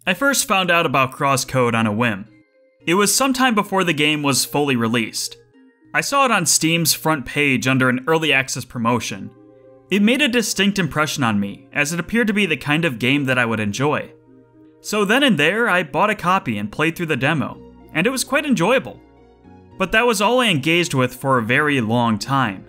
I first found out about CrossCode on a whim. It was sometime before the game was fully released. I saw it on Steam's front page under an early access promotion. It made a distinct impression on me, as it appeared to be the kind of game that I would enjoy. So then and there, I bought a copy and played through the demo, and it was quite enjoyable. But that was all I engaged with for a very long time.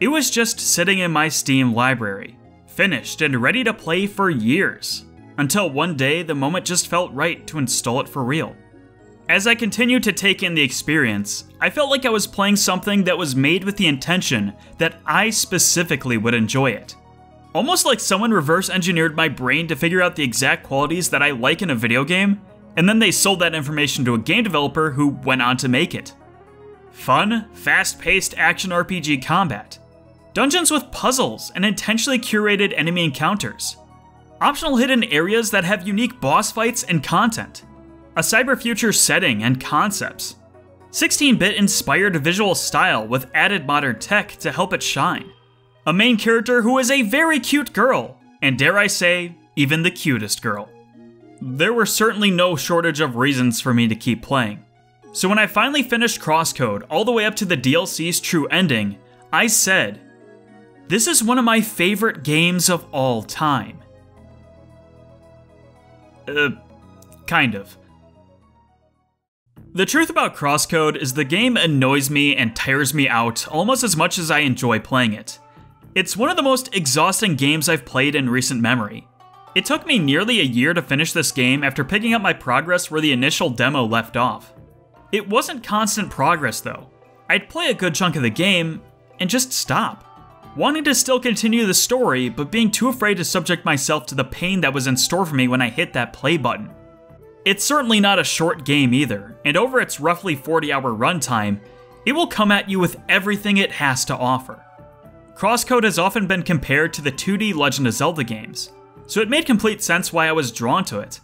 It was just sitting in my Steam library, finished and ready to play for years, until one day the moment just felt right to install it for real. As I continued to take in the experience, I felt like I was playing something that was made with the intention that I specifically would enjoy it. Almost like someone reverse engineered my brain to figure out the exact qualities that I like in a video game, and then they sold that information to a game developer who went on to make it. Fun, fast-paced action RPG combat. Dungeons with puzzles and intentionally curated enemy encounters. Optional hidden areas that have unique boss fights and content. A cyberfuture setting and concepts. 16-bit inspired visual style with added modern tech to help it shine. A main character who is a very cute girl, and dare I say, even the cutest girl. There were certainly no shortage of reasons for me to keep playing. So when I finally finished CrossCode all the way up to the DLC's true ending, I said, "This is one of my favorite games of all time." Kind of. The truth about CrossCode is the game annoys me and tires me out almost as much as I enjoy playing it. It's one of the most exhausting games I've played in recent memory. It took me nearly a year to finish this game after picking up my progress where the initial demo left off. It wasn't constant progress though. I'd play a good chunk of the game and just stop, wanting to still continue the story but being too afraid to subject myself to the pain that was in store for me when I hit that play button. It's certainly not a short game either, and over its roughly 40-hour runtime, it will come at you with everything it has to offer. CrossCode has often been compared to the 2D Legend of Zelda games, so it made complete sense why I was drawn to it.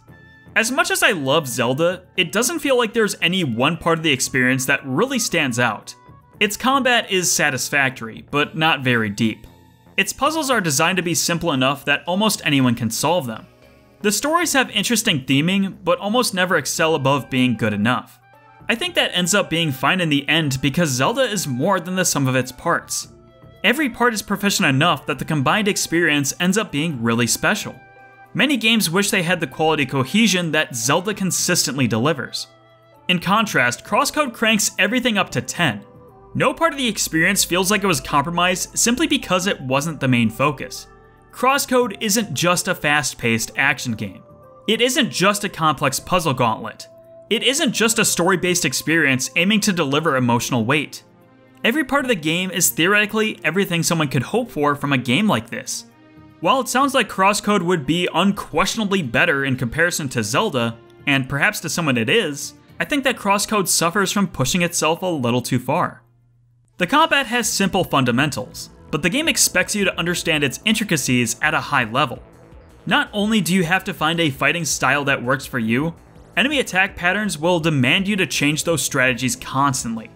As much as I love Zelda, it doesn't feel like there's any one part of the experience that really stands out. Its combat is satisfactory, but not very deep. Its puzzles are designed to be simple enough that almost anyone can solve them. The stories have interesting theming, but almost never excel above being good enough. I think that ends up being fine in the end because Zelda is more than the sum of its parts. Every part is proficient enough that the combined experience ends up being really special. Many games wish they had the quality cohesion that Zelda consistently delivers. In contrast, CrossCode cranks everything up to 10. No part of the experience feels like it was compromised simply because it wasn't the main focus. CrossCode isn't just a fast-paced action game. It isn't just a complex puzzle gauntlet. It isn't just a story-based experience aiming to deliver emotional weight. Every part of the game is theoretically everything someone could hope for from a game like this. While it sounds like CrossCode would be unquestionably better in comparison to Zelda, and perhaps to someone it is, I think that CrossCode suffers from pushing itself a little too far. The combat has simple fundamentals, but the game expects you to understand its intricacies at a high level. Not only do you have to find a fighting style that works for you, enemy attack patterns will demand you to change those strategies constantly.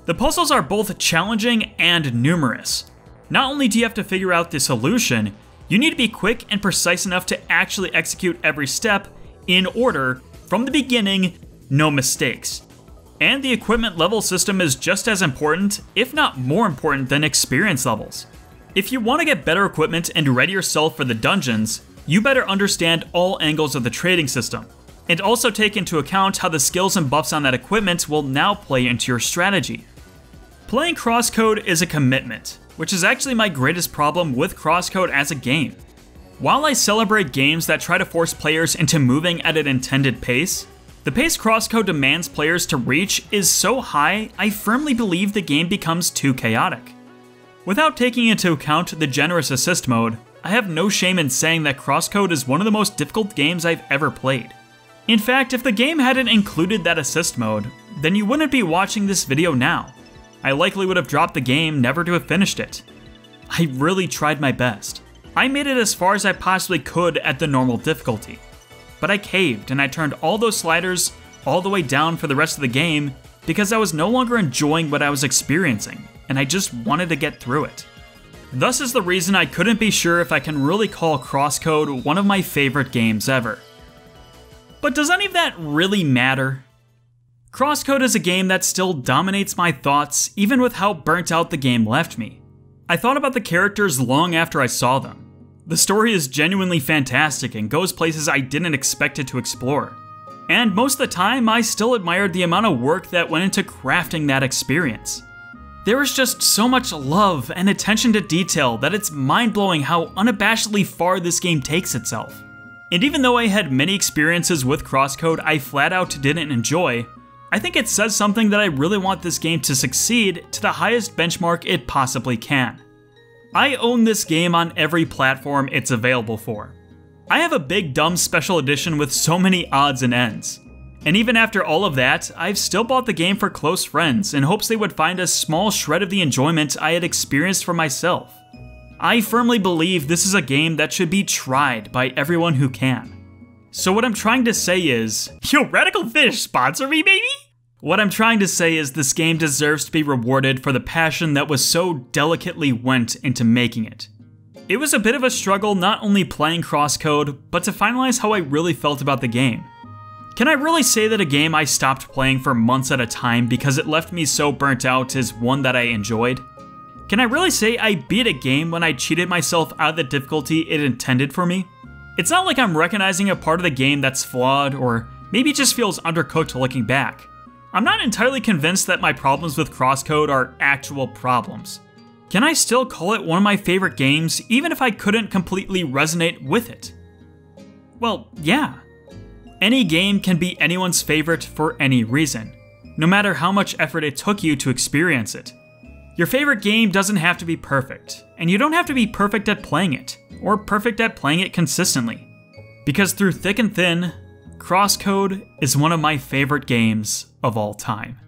The puzzles are both challenging and numerous. Not only do you have to figure out the solution, you need to be quick and precise enough to actually execute every step in order, from the beginning, no mistakes. And the equipment level system is just as important, if not more important than experience levels. If you want to get better equipment and ready yourself for the dungeons, you better understand all angles of the trading system, and also take into account how the skills and buffs on that equipment will now play into your strategy. Playing CrossCode is a commitment, which is actually my greatest problem with CrossCode as a game. While I celebrate games that try to force players into moving at an intended pace, the pace CrossCode demands players to reach is so high, I firmly believe the game becomes too chaotic. Without taking into account the generous assist mode, I have no shame in saying that CrossCode is one of the most difficult games I've ever played. In fact, if the game hadn't included that assist mode, then you wouldn't be watching this video now. I likely would have dropped the game, never to have finished it. I really tried my best. I made it as far as I possibly could at the normal difficulty. But I caved and I turned all those sliders all the way down for the rest of the game because I was no longer enjoying what I was experiencing. and I just wanted to get through it. Thus is the reason I couldn't be sure if I can really call CrossCode one of my favorite games ever. But does any of that really matter? CrossCode is a game that still dominates my thoughts, even with how burnt out the game left me. I thought about the characters long after I saw them. The story is genuinely fantastic and goes places I didn't expect it to explore. And most of the time, I still admired the amount of work that went into crafting that experience. There is just so much love and attention to detail that it's mind-blowing how unabashedly far this game takes itself. And even though I had many experiences with CrossCode I flat out didn't enjoy, I think it says something that I really want this game to succeed to the highest benchmark it possibly can. I own this game on every platform it's available for. I have a big dumb special edition with so many odds and ends. And even after all of that, I've still bought the game for close friends in hopes they would find a small shred of the enjoyment I had experienced for myself. I firmly believe this is a game that should be tried by everyone who can. So what I'm trying to say is, yo, Radical Fish, sponsor me, baby? What I'm trying to say is this game deserves to be rewarded for the passion that was so delicately went into making it. It was a bit of a struggle not only playing CrossCode, but to finalize how I really felt about the game. Can I really say that a game I stopped playing for months at a time because it left me so burnt out is one that I enjoyed? Can I really say I beat a game when I cheated myself out of the difficulty it intended for me? It's not like I'm recognizing a part of the game that's flawed, or maybe it just feels undercooked looking back. I'm not entirely convinced that my problems with CrossCode are actual problems. Can I still call it one of my favorite games even if I couldn't completely resonate with it? Well, yeah. Any game can be anyone's favorite for any reason, no matter how much effort it took you to experience it. Your favorite game doesn't have to be perfect, and you don't have to be perfect at playing it, or perfect at playing it consistently. Because through thick and thin, CrossCode is one of my favorite games of all time.